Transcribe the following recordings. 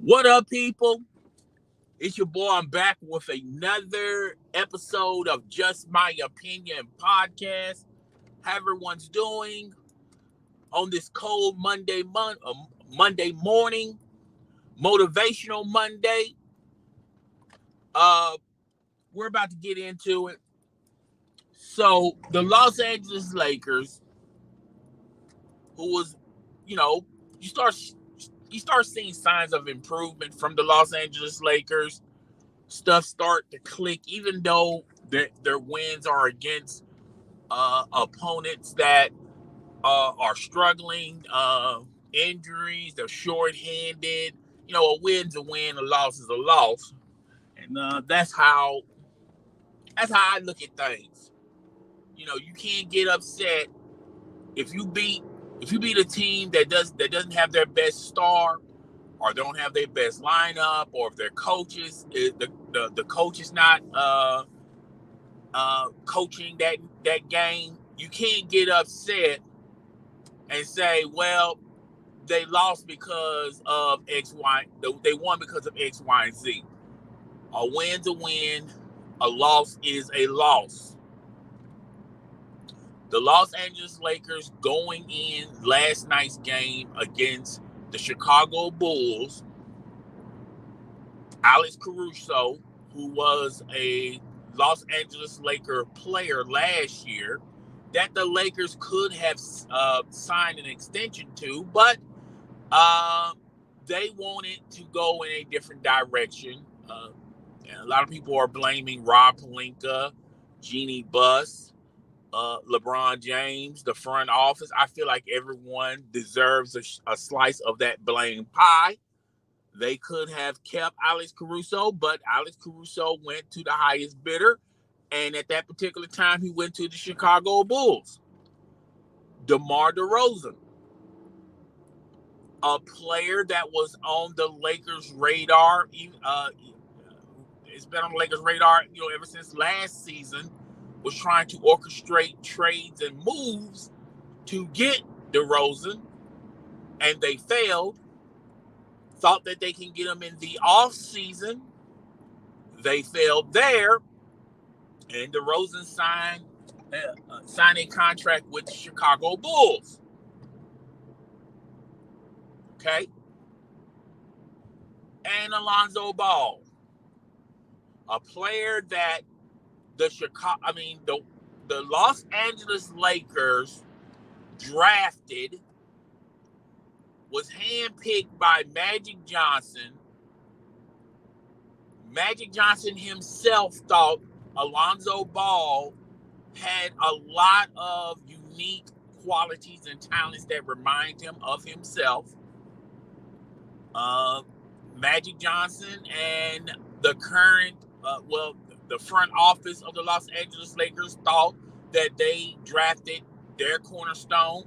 What up, people? It's your boy. I'm back with another episode of Just My Opinion podcast. How everyone's doing on this cold Monday morning, motivational Monday. Uh, we're about to get into it. So the Los Angeles Lakers, who was, you know, you start seeing signs of improvement from the Los Angeles Lakers. Stuff start to click, even though their wins are against opponents that are struggling, injuries, they're shorthanded. A win's a win, a loss is a loss, and that's how I look at things. You can't get upset if you beat a team that doesn't have their best star, or don't have their best lineup, or if their coaches the coach is not coaching that game. You can't get upset and say, well, they lost because of X, Y. They won because of X, Y, and Z. A win's a win. A loss is a loss. The Los Angeles Lakers going in last night's game against the Chicago Bulls. Alex Caruso, who was a Los Angeles Laker player last year, that the Lakers could have signed an extension to, but they wanted to go in a different direction. And a lot of people are blaming Rob Pelinka, Jeannie Buss, LeBron James, the front office. I feel like everyone deserves a slice of that blame pie. They could have kept Alex Caruso, but Alex Caruso went to the highest bidder, and at that particular time, he went to the Chicago Bulls. DeMar DeRozan, a player that was on the Lakers' radar. It's been on the Lakers' radar, ever since last season. Was trying to orchestrate trades and moves to get DeRozan, and they failed. Thought that they can get him in the off season. They failed there, and DeRozan signed a contract with the Chicago Bulls. Okay, and Alonzo Ball, a player that the Los Angeles Lakers drafted, was handpicked by Magic Johnson. Magic Johnson himself thought Alonzo Ball had a lot of unique qualities and talents that remind him of himself. Magic Johnson and the front office of the Los Angeles Lakers thought that they drafted their cornerstone.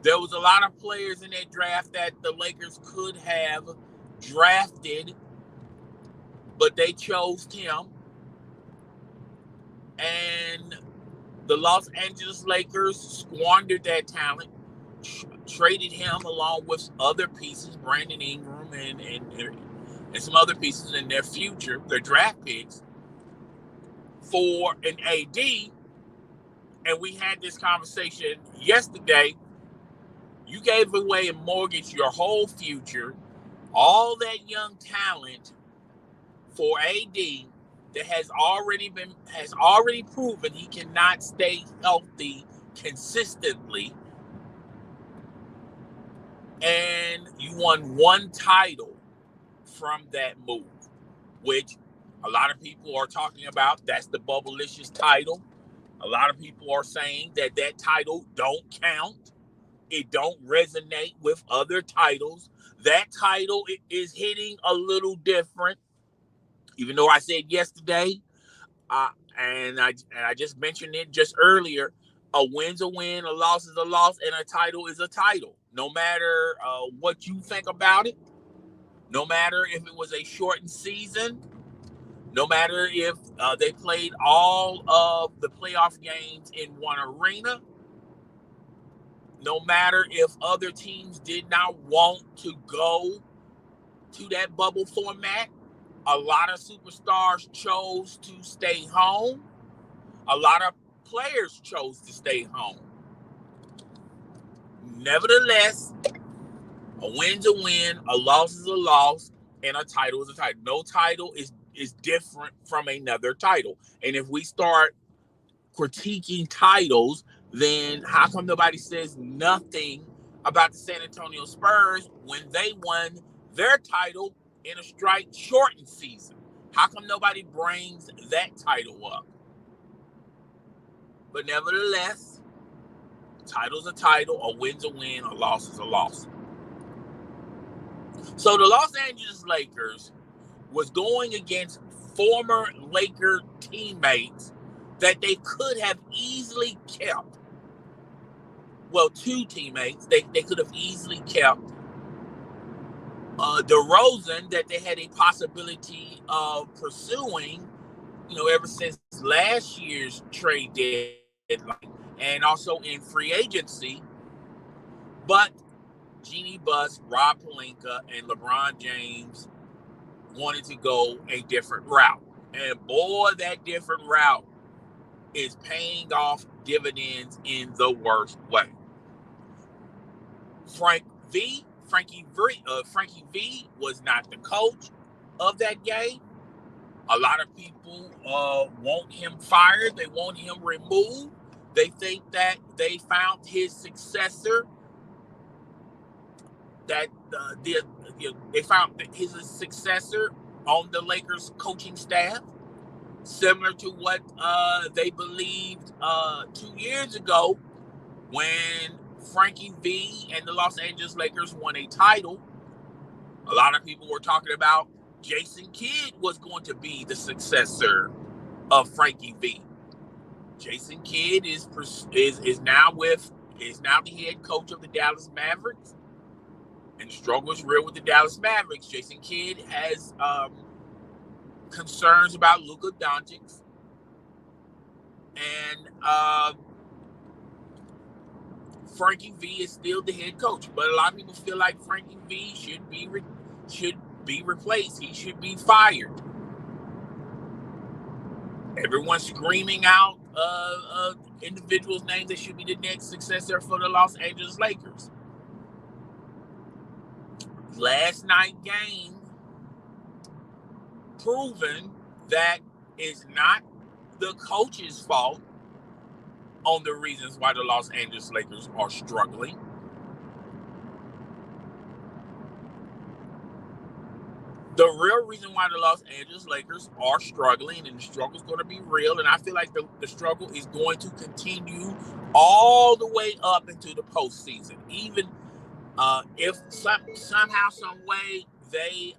There was a lot of players in that draft that the Lakers could have drafted, but they chose him. And the Los Angeles Lakers squandered that talent, traded him along with other pieces, Brandon Ingram and some other pieces in their future, their draft picks, for an AD. And we had this conversation yesterday. You gave away and mortgaged your whole future, all that young talent, for AD that has already proven he cannot stay healthy consistently. And you won one title from that move, which a lot of people are talking about. That's the Bubblicious title. A lot of people are saying that title don't count. It don't resonate with other titles. That title is hitting a little different. Even though I said yesterday, and I just mentioned it just earlier, a win's a win, a loss is a loss, and a title is a title. No matter what you think about it, no matter if it was a shortened season, no matter if they played all of the playoff games in one arena, no matter if other teams did not want to go to that bubble format. A lot of superstars chose to stay home. A lot of players chose to stay home. Nevertheless, a win's a win, a loss is a loss, and a title is a title. No title is different from another title. And if we start critiquing titles, then how come nobody says nothing about the San Antonio Spurs when they won their title in a strike-shortened season? How come nobody brings that title up? But nevertheless, a title's a title, a win's a win, a loss is a loss. So the Los Angeles Lakers was going against former Laker teammates that they could have easily kept. Well, two teammates they could have easily kept. DeRozan, that they had a possibility of pursuing, ever since last year's trade deadline, and also in free agency. But Jeannie Buss, Rob Pelinka, and LeBron James wanted to go a different route. And boy, that different route is paying off dividends in the worst way. Frankie V was not the coach of that game. A lot of people want him fired. They want him removed. They think that they found his successor. They found his successor on the Lakers coaching staff, similar to what they believed 2 years ago when Frankie V and the Los Angeles Lakers won a title. A lot of people were talking about Jason Kidd was going to be the successor of Frankie V. Jason Kidd is now the head coach of the Dallas Mavericks, and the struggle is real with the Dallas Mavericks. Jason Kidd has concerns about Luka Doncic, and Frankie V is still the head coach, but a lot of people feel like Frankie V should be replaced. He should be fired. Everyone's screaming out individuals' names that should be the next successor for the Los Angeles Lakers. Last night game proven that it's not the coach's fault on the reasons why the Los Angeles Lakers are struggling. The real reason why the Los Angeles Lakers are struggling, and the struggle is going to be real, and I feel like the struggle is going to continue all the way up into the postseason. Even if somehow, some way they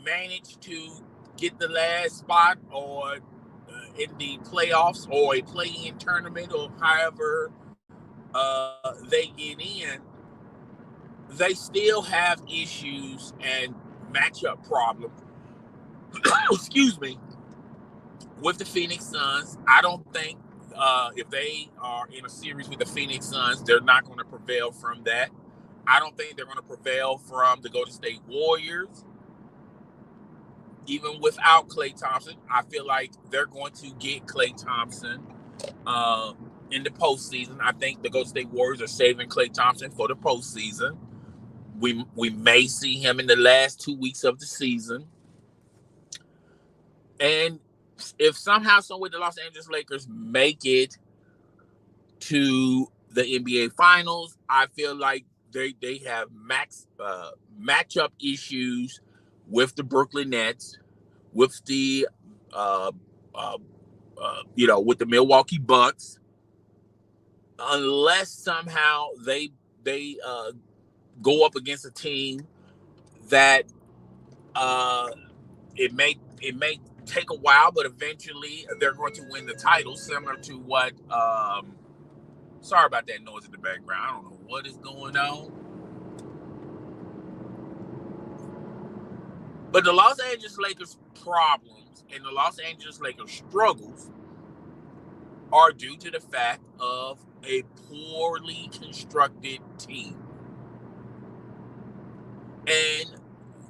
manage to get the last spot or in the playoffs or a play-in tournament or however they get in, they still have issues and matchup problems, excuse me, with the Phoenix Suns. I don't think if they are in a series with the Phoenix Suns, they're not going to prevail from that. I don't think they're going to prevail from the Golden State Warriors. Even without Klay Thompson, I feel like they're going to get Klay Thompson in the postseason. I think the Golden State Warriors are saving Klay Thompson for the postseason. We may see him in the last 2 weeks of the season. And if somehow, some way, the Los Angeles Lakers make it to the NBA Finals, I feel like they have matchup issues with the Brooklyn Nets, with the with the Milwaukee Bucks, unless somehow they go up against a team that it may take a while, but eventually they're going to win the title, similar to what sorry about that noise in the background. I don't know what is going on. But the Los Angeles Lakers problems and the Los Angeles Lakers struggles are due to the fact of a poorly constructed team. And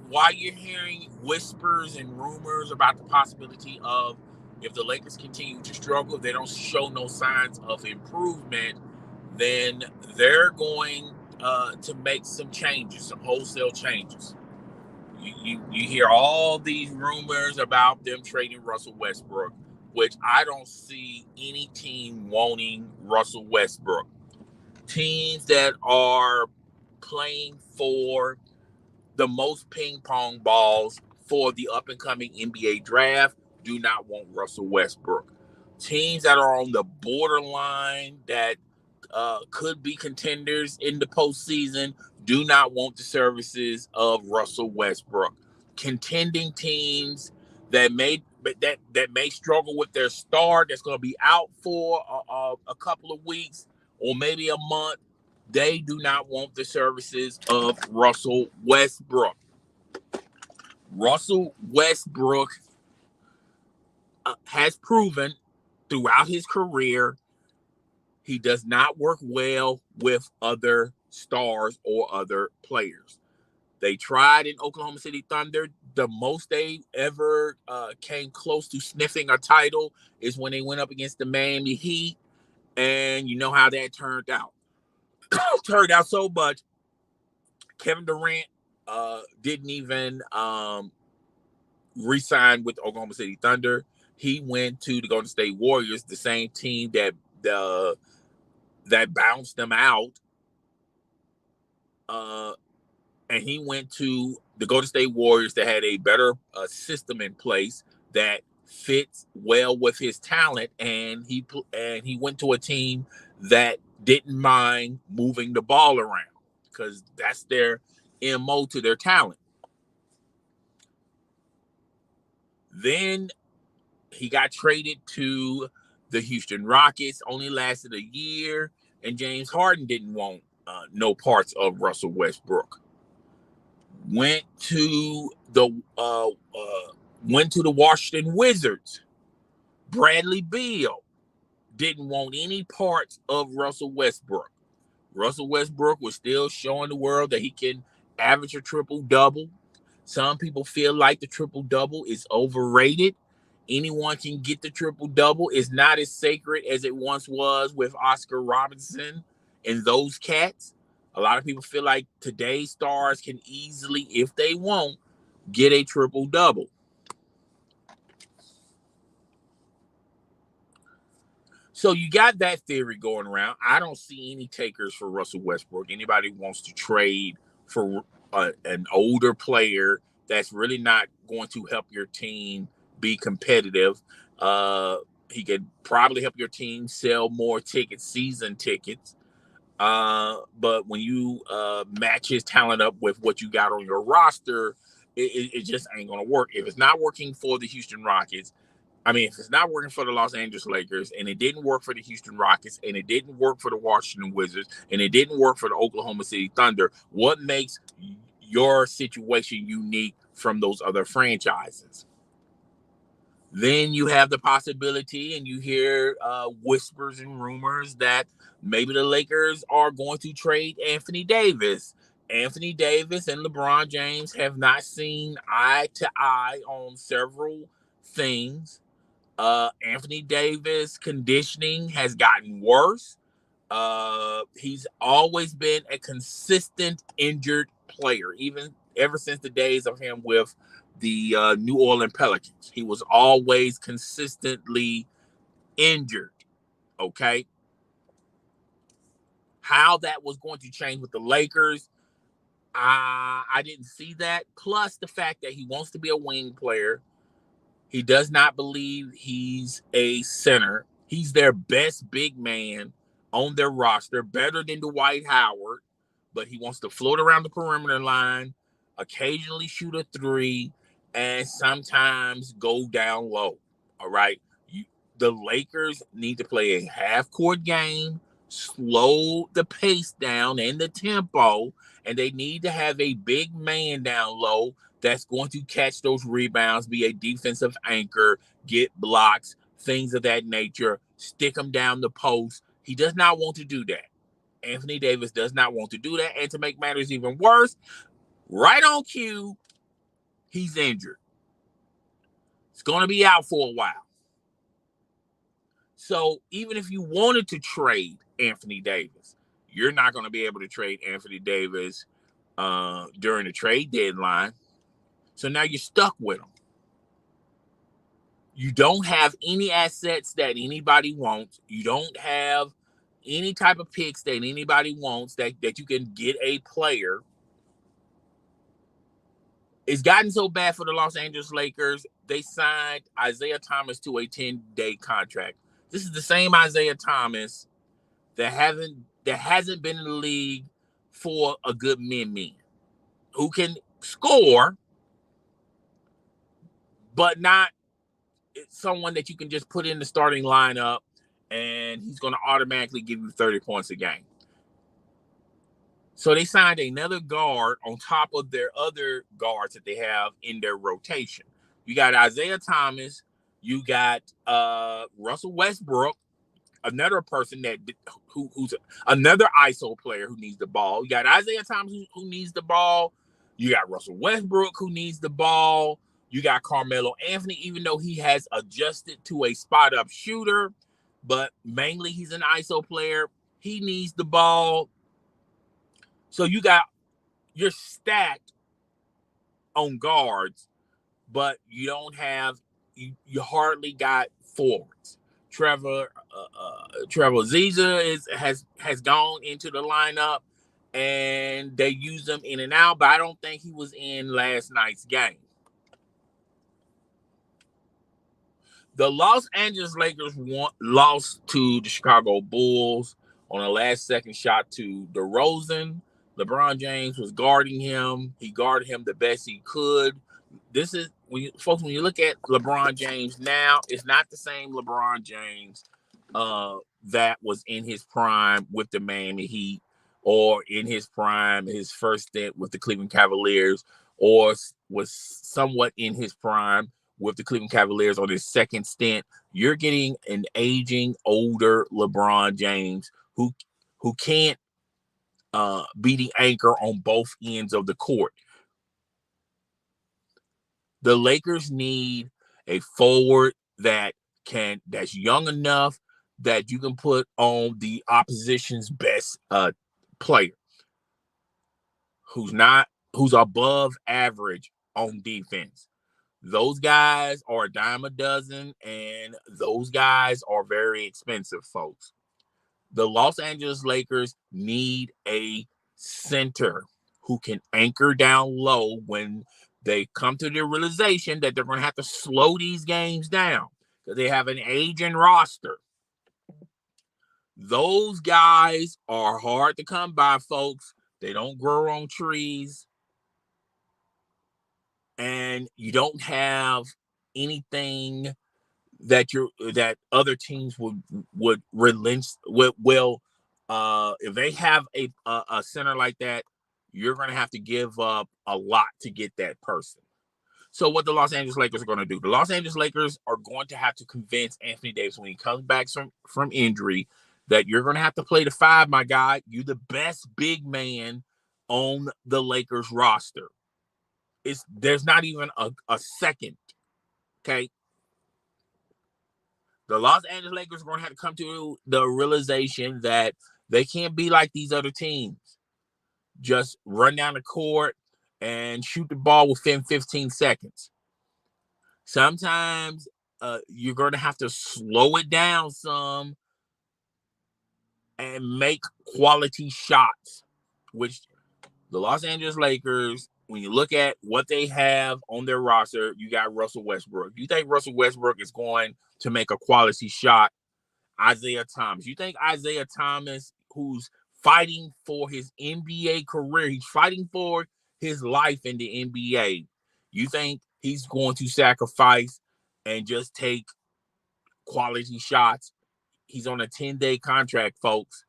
while you're hearing whispers and rumors about the possibility of, if the Lakers continue to struggle, if they don't show no signs of improvement, then they're going to make some changes, some wholesale changes. You hear all these rumors about them trading Russell Westbrook, which I don't see any team wanting Russell Westbrook. Teams that are playing for the most ping pong balls for the up and coming NBA draft do not want Russell Westbrook. Teams that are on the borderline that could be contenders in the postseason do not want the services of Russell Westbrook. Contending teams that may struggle with their star that's going to be out for a couple of weeks or maybe a month, they do not want the services of Russell Westbrook. Russell Westbrook has proven throughout his career he does not work well with other stars or other players. They tried in Oklahoma City Thunder. The most they ever came close to sniffing a title is when they went up against the Miami Heat, and you know how that turned out. Turned out so much. Kevin Durant didn't even re-sign with Oklahoma City Thunder. He went to the Golden State Warriors, the same team that bounced them out. And he went to the Golden State Warriors that had a better system in place that fits well with his talent, and he went to a team that didn't mind moving the ball around because that's their MO to their talent. Then he got traded to the Houston Rockets, only lasted a year, and James Harden didn't want no parts of Russell Westbrook. Went to the Washington Wizards. Bradley Beal didn't want any parts of Russell Westbrook. Russell Westbrook was still showing the world that he can average a triple-double. Some people feel like the triple-double is overrated. Anyone can get the triple-double. It's not as sacred as it once was with Oscar Robertson and those cats. A lot of people feel like today's stars can easily, if they want, get a triple-double. So you got that theory going around. I don't see any takers for Russell Westbrook. Anybody who wants to trade for an older player that's really not going to help your team be competitive. He could probably help your team sell more tickets, season tickets. But when you match his talent up with what you got on your roster, it just ain't going to work. If it's not working for the Houston Rockets, if it's not working for the Los Angeles Lakers, and it didn't work for the Houston Rockets, and it didn't work for the Washington Wizards, and it didn't work for the Oklahoma City Thunder, what makes your situation unique from those other franchises? Then you have the possibility, and you hear whispers and rumors that maybe the Lakers are going to trade Anthony Davis. Anthony Davis and LeBron James have not seen eye to eye on several things. Anthony Davis' conditioning has gotten worse. He's always been a consistent injured player, even ever since the days of him with the New Orleans Pelicans. He was always consistently injured. Okay. How that was going to change with the Lakers, I didn't see that. Plus the fact that he wants to be a wing player. He does not believe he's a center. He's their best big man on their roster, better than Dwight Howard, but he wants to float around the perimeter line, occasionally shoot a three, and sometimes go down low. All right. The Lakers need to play a half-court game, slow the pace down and the tempo, and they need to have a big man down low that's going to catch those rebounds, be a defensive anchor, get blocks, things of that nature, stick them down the post. He does not want to do that. Anthony Davis does not want to do that. And to make matters even worse, Right on cue, he's injured. He's going to be out for a while. So even if you wanted to trade Anthony Davis, you're not going to be able to trade Anthony Davis during the trade deadline. So now you're stuck with him. You don't have any assets that anybody wants. You don't have any type of picks that anybody wants that you can get a player. It's gotten so bad for the Los Angeles Lakers. They signed Isaiah Thomas to a 10-day contract. This is the same Isaiah Thomas that hasn't been in the league for a good minute, who can score, but not someone that you can just put in the starting lineup and he's going to automatically give you 30 points a game. So they signed another guard on top of their other guards that they have in their rotation. You got Isaiah Thomas. You got Russell Westbrook, another person who's another ISO player who needs the ball. You got Isaiah Thomas who needs the ball. You got Russell Westbrook who needs the ball. You got Carmelo Anthony, even though he has adjusted to a spot-up shooter, but mainly he's an ISO player. He needs the ball. So you're stacked on guards, but you hardly got forwards. Trevor Ziza has gone into the lineup, and they use him in and out, but I don't think he was in last night's game. The Los Angeles Lakers lost to the Chicago Bulls on a last-second shot to DeRozan. LeBron James was guarding him. He guarded him the best he could. This is when you look at LeBron James now, it's not the same LeBron James that was in his prime with the Miami Heat, or in his prime, his first stint with the Cleveland Cavaliers, or was somewhat in his prime with the Cleveland Cavaliers on his second stint. You're getting an aging, older LeBron James who can't be the anchor on both ends of the court. The Lakers need a forward that's young enough that you can put on the opposition's best player, who's above average on defense. Those guys are a dime a dozen, and those guys are very expensive, folks. The Los Angeles Lakers need a center who can anchor down low when they come to the realization that they're going to have to slow these games down because they have an aging roster. Those guys are hard to come by, folks. They don't grow on trees. And you don't have anything that other teams would relent will if they have a center like that, you're going to have to give up a lot to get that person. So what the Los Angeles Lakers are going to do? The Los Angeles Lakers are going to have to convince Anthony Davis when he comes back from injury that you're going to have to play the 5, my guy. You're the best big man on the Lakers roster. There's not even a second. Okay. The Los Angeles Lakers are going to have to come to the realization that they can't be like these other teams. Just run down the court and shoot the ball within 15 seconds. Sometimes you're going to have to slow it down some and make quality shots, which the Los Angeles Lakers, when you look at what they have on their roster, you got Russell Westbrook. You think Russell Westbrook is going to make a quality shot? Isaiah Thomas. You think Isaiah Thomas, who's fighting for his NBA career, he's fighting for his life in the NBA, you think he's going to sacrifice and just take quality shots? He's on a 10-day contract, folks.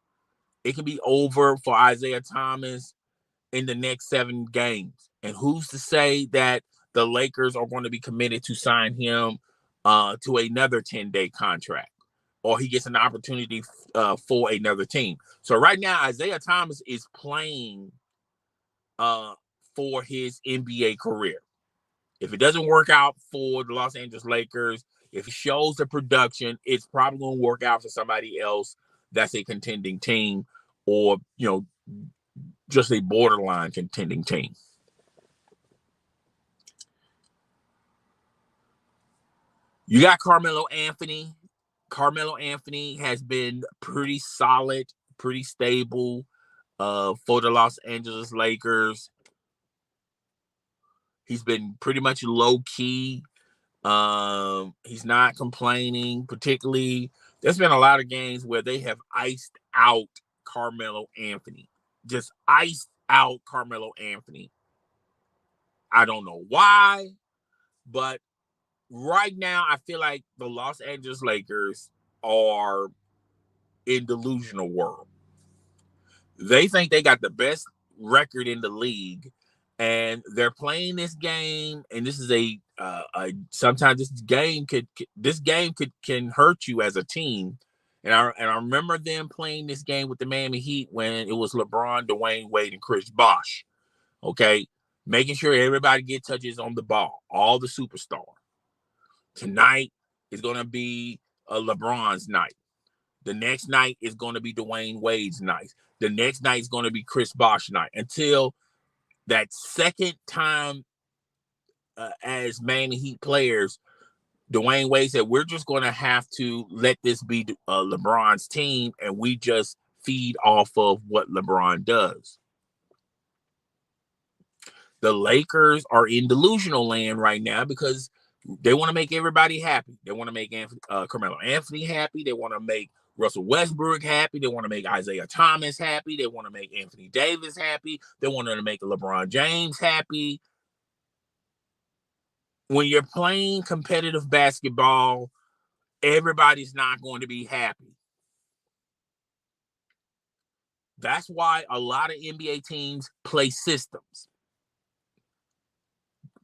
It can be over for Isaiah Thomas in the next 7 games. And who's to say that the Lakers are going to be committed to sign him to another 10-day contract, or he gets an opportunity for another team? So right now, Isaiah Thomas is playing for his NBA career. If it doesn't work out for the Los Angeles Lakers, if he shows the production, it's probably going to work out for somebody else that's a contending team, or, just a borderline contending team. You got Carmelo Anthony. Carmelo Anthony has been pretty solid, pretty stable for the Los Angeles Lakers. He's been pretty much low key. He's not complaining, particularly. There's been a lot of games where they have iced out Carmelo Anthony. Just iced out Carmelo Anthony. I don't know why, but right now I feel like the Los Angeles Lakers are in delusional world. They think they got the best record in the league, and they're playing this game, and this is sometimes this game can hurt you as a team. And I remember them playing this game with the Miami Heat when it was LeBron, Dwayne Wade, and Chris Bosh. Okay, making sure everybody get touches on the ball, all the superstars. Tonight is going to be LeBron's night. The next night is going to be Dwayne Wade's night. The next night is going to be Chris Bosh's night. Until that second time as Miami Heat players, Dwayne Wade said, we're just going to have to let this be LeBron's team, and we just feed off of what LeBron does. The Lakers are in delusional land right now because they want to make everybody happy. They want to make Carmelo Anthony happy. They want to make Russell Westbrook happy. They want to make Isaiah Thomas happy. They want to make Anthony Davis happy. They want to make LeBron James happy. When you're playing competitive basketball, everybody's not going to be happy. That's why a lot of NBA teams play systems.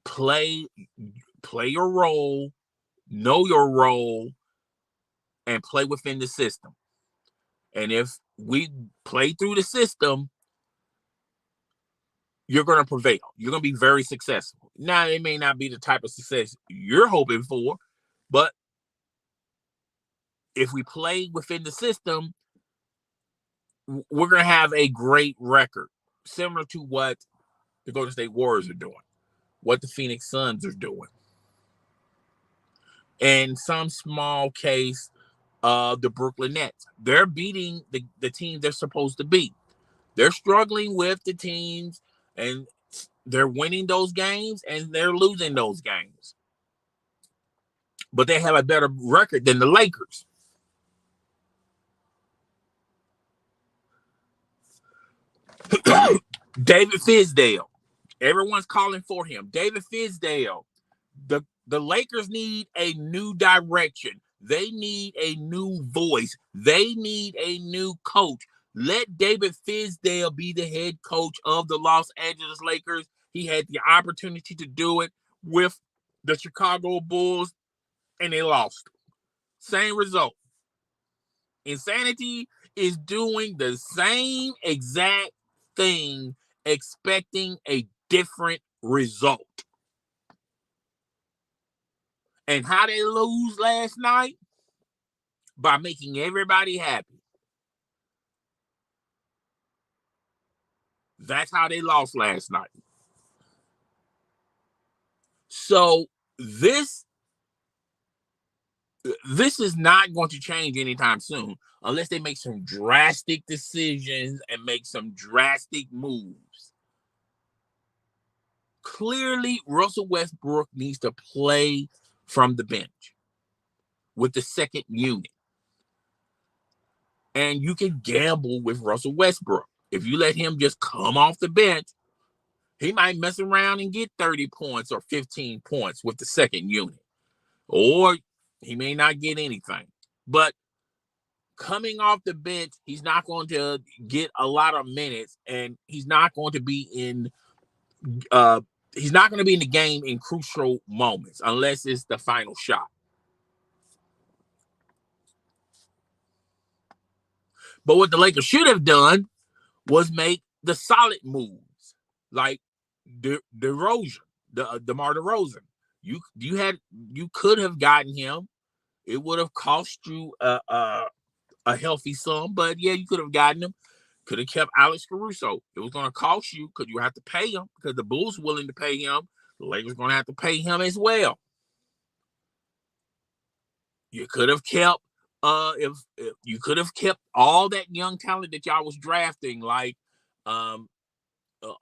Play your role, know your role, and play within the system. And if we play through the system, you're going to prevail. You're going to be very successful. Now, it may not be the type of success you're hoping for, but if we play within the system, we're going to have a great record, similar to what the Golden State Warriors are doing, what the Phoenix Suns are doing. In some small case, the Brooklyn Nets. They're beating the teams they're supposed to beat. They're struggling with the teams, and they're winning those games, and they're losing those games. But they have a better record than the Lakers. David Fizdale. Everyone's calling for him. David Fizdale. The Lakers need a new direction. They need a new voice. They need a new coach. Let David Fizdale be the head coach of the Los Angeles Lakers. He had the opportunity to do it with the Chicago Bulls, and they lost. Same result. Insanity is doing the same exact thing, expecting a different result. And how they lose last night? By making everybody happy. That's how they lost last night. So this is not going to change anytime soon unless they make some drastic decisions and make some drastic moves. Clearly, Russell Westbrook needs to play from the bench with the second unit. And you can gamble with Russell Westbrook. If you let him just come off the bench, he might mess around and get 30 points or 15 points with the second unit. Or he may not get anything. But coming off the bench, he's not going to get a lot of minutes, and he's not going to be in the game in crucial moments unless it's the final shot. But what the Lakers should have done was make the solid moves, like DeRozan, DeMar DeRozan. You could have gotten him. It would have cost you a healthy sum, but yeah, you could have gotten him. Could have kept Alex Caruso. It was going to cost you because you have to pay him because the Bulls were willing to pay him. The Lakers going to have to pay him as well. You could have kept if you could have kept all that young talent that y'all was drafting, like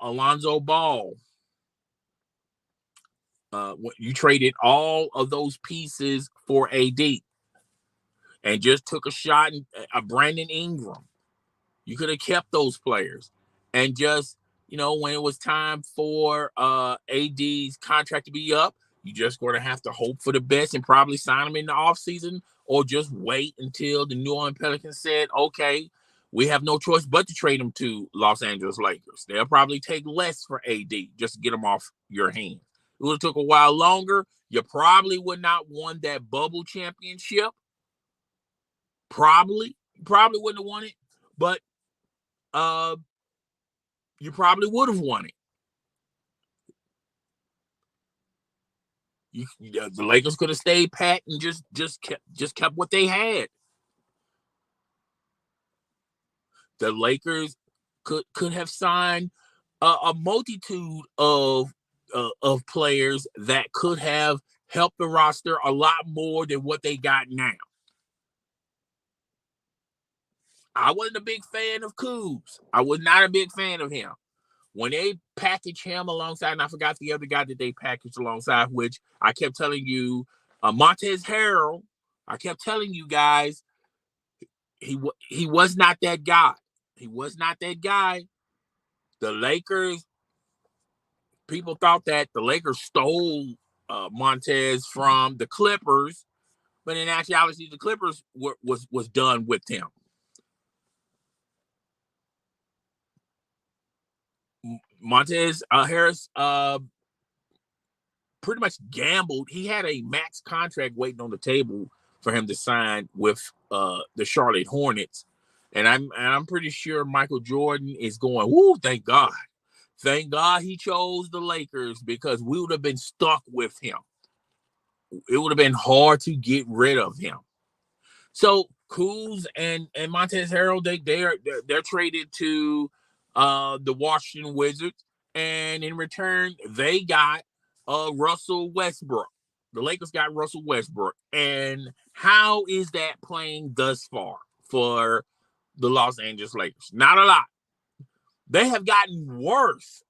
Alonzo Ball. You traded all of those pieces for AD and just took a shot at Brandon Ingram. You could have kept those players and just, when it was time for AD's contract to be up, you just going to have to hope for the best and probably sign him in the offseason or just wait until the New Orleans Pelicans said, okay, we have no choice but to trade him to Los Angeles Lakers. They'll probably take less for AD just to get him off your hands. It would have took a while longer. You probably would not won that bubble championship. You probably wouldn't have won it, but you probably would have won it. The Lakers could have stayed pat and just kept what they had. The Lakers could have signed a multitude of players that could have helped the roster a lot more than what they got now. I wasn't a big fan of Kuz. I was not a big fan of him. When they packaged him alongside, and I forgot the other guy that they packaged alongside, which I kept telling you, Montrezl Harrell, I kept telling you guys, he was not that guy. He was not that guy. The Lakers, people thought that the Lakers stole Montrezl from the Clippers, but in actuality, the Clippers was done with him. Montrezl Harris pretty much gambled. He had a max contract waiting on the table for him to sign with the Charlotte Hornets, and I'm pretty sure Michael Jordan is going, woo, thank God he chose the Lakers because we would have been stuck with him. It would have been hard to get rid of him. So Kuz and Montrezl Harrell, they're traded to the Washington Wizards, and in return they got Russell Westbrook. The Lakers got Russell Westbrook. And how is that playing thus far for the Los Angeles Lakers? Not a lot. They have gotten worse.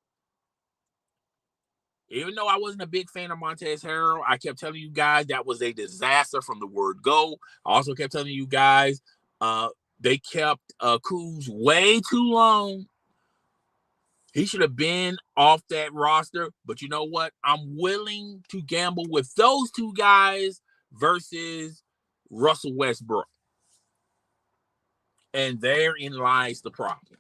Even though I wasn't a big fan of Montrezl Harrell, I kept telling you guys that was a disaster from the word go. I also kept telling you guys they kept Kuz way too long. He should have been off that roster. But you know what? I'm willing to gamble with those two guys versus Russell Westbrook. And therein lies the problem.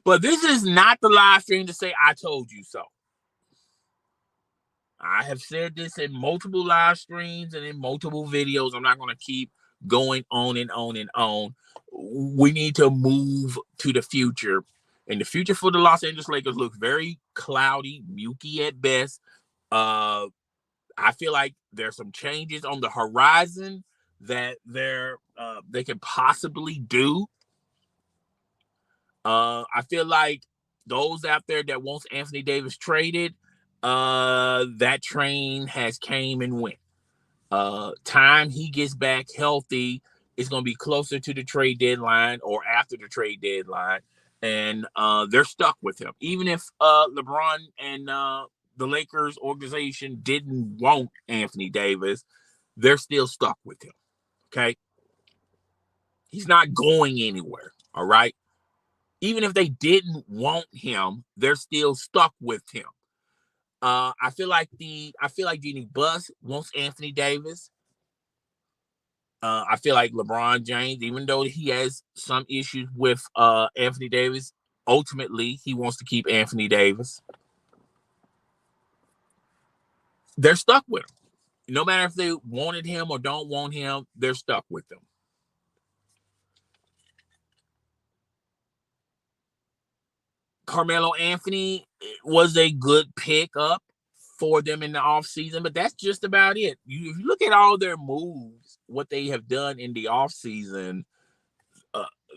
But this is not the live stream to say I told you so. I have said this in multiple live streams and in multiple videos. I'm not going to keep going on and on and on. We need to move to the future. And the future for the Los Angeles Lakers looks very cloudy, murky at best. I feel like there's some changes on the horizon that they can possibly do. I feel like those out there that wants Anthony Davis traded, that train has came and went. Time he gets back healthy is going to be closer to the trade deadline or after the trade deadline, and they're stuck with him. Even if LeBron and the Lakers organization didn't want Anthony Davis, they're still stuck with him. Okay, he's not going anywhere. All right. Even if they didn't want him, they're still stuck with him. I feel like Jeannie Buss wants Anthony Davis. I feel like LeBron James, even though he has some issues with Anthony Davis, ultimately he wants to keep Anthony Davis. They're stuck with him. No matter if they wanted him or don't want him, they're stuck with him. Carmelo Anthony was a good pickup for them in the offseason, but that's just about it. If you look at all their moves, what they have done in the offseason,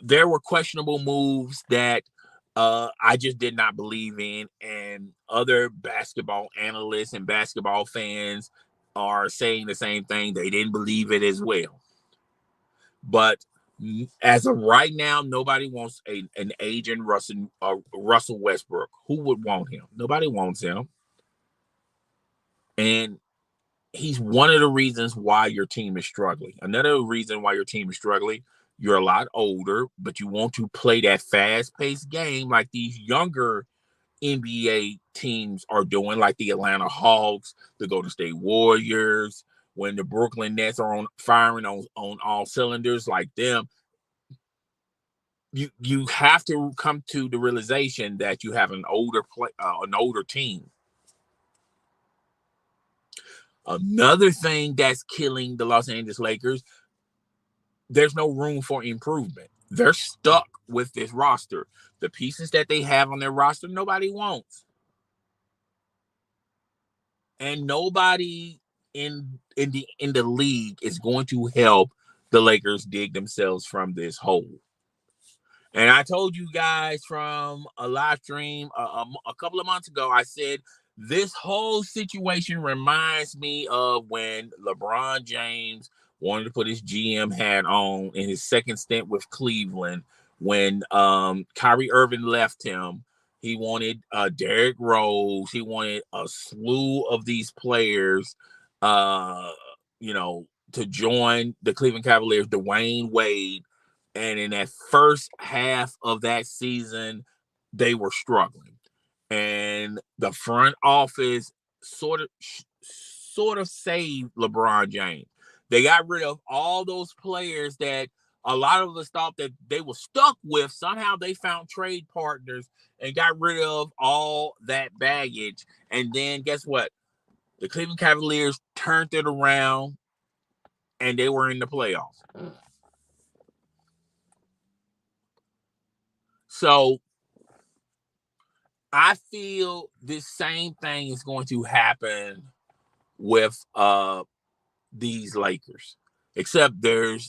there were questionable moves that I just did not believe in, and other basketball analysts and basketball fans are saying the same thing. They didn't believe it as well. But as of right now, nobody wants an aging Russell Westbrook. Who would want him? Nobody wants him. And he's one of the reasons why your team is struggling. Another reason why your team is struggling, you're a lot older, but you want to play that fast-paced game like these younger NBA teams are doing, like the Atlanta Hawks, the Golden State Warriors, when the Brooklyn Nets are firing on all cylinders like them. You have to come to the realization that you have an older team. Another thing that's killing the Los Angeles Lakers, there's no room for improvement. They're stuck with this roster. The pieces that they have on their roster, nobody wants. And nobody in the league is going to help the Lakers dig themselves from this hole. And I told you guys from a live stream a couple of months ago, I said, this whole situation reminds me of when LeBron James wanted to put his GM hat on in his second stint with Cleveland. When Kyrie Irving left him, he wanted Derrick Rose. He wanted a slew of these players, to join the Cleveland Cavaliers, Dwayne Wade. And in that first half of that season, they were struggling. And the front office sort of saved LeBron James. They got rid of all those players that a lot of us thought that they were stuck with. Somehow they found trade partners and got rid of all that baggage. And then guess what? The Cleveland Cavaliers turned it around and they were in the playoffs. So I feel this same thing is going to happen with these Lakers. Except I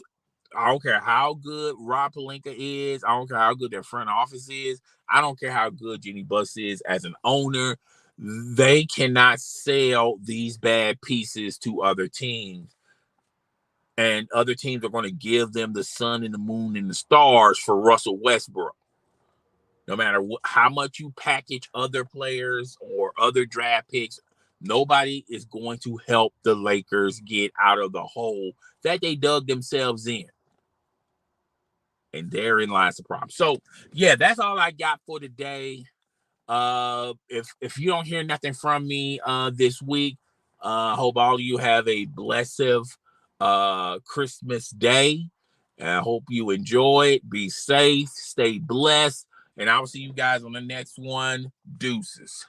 don't care how good Rob Pelinka is. I don't care how good their front office is. I don't care how good Jenny Buss is as an owner. They cannot sell these bad pieces to other teams. And other teams are going to give them the sun and the moon and the stars for Russell Westbrook. No matter how much you package other players or other draft picks, nobody is going to help the Lakers get out of the hole that they dug themselves in. And therein lies the problem. So, yeah, that's all I got for today. If you don't hear nothing from me this week, I hope all of you have a blessed Christmas day. And I hope you enjoy it. Be safe, stay blessed. And I will see you guys on the next one. Deuces.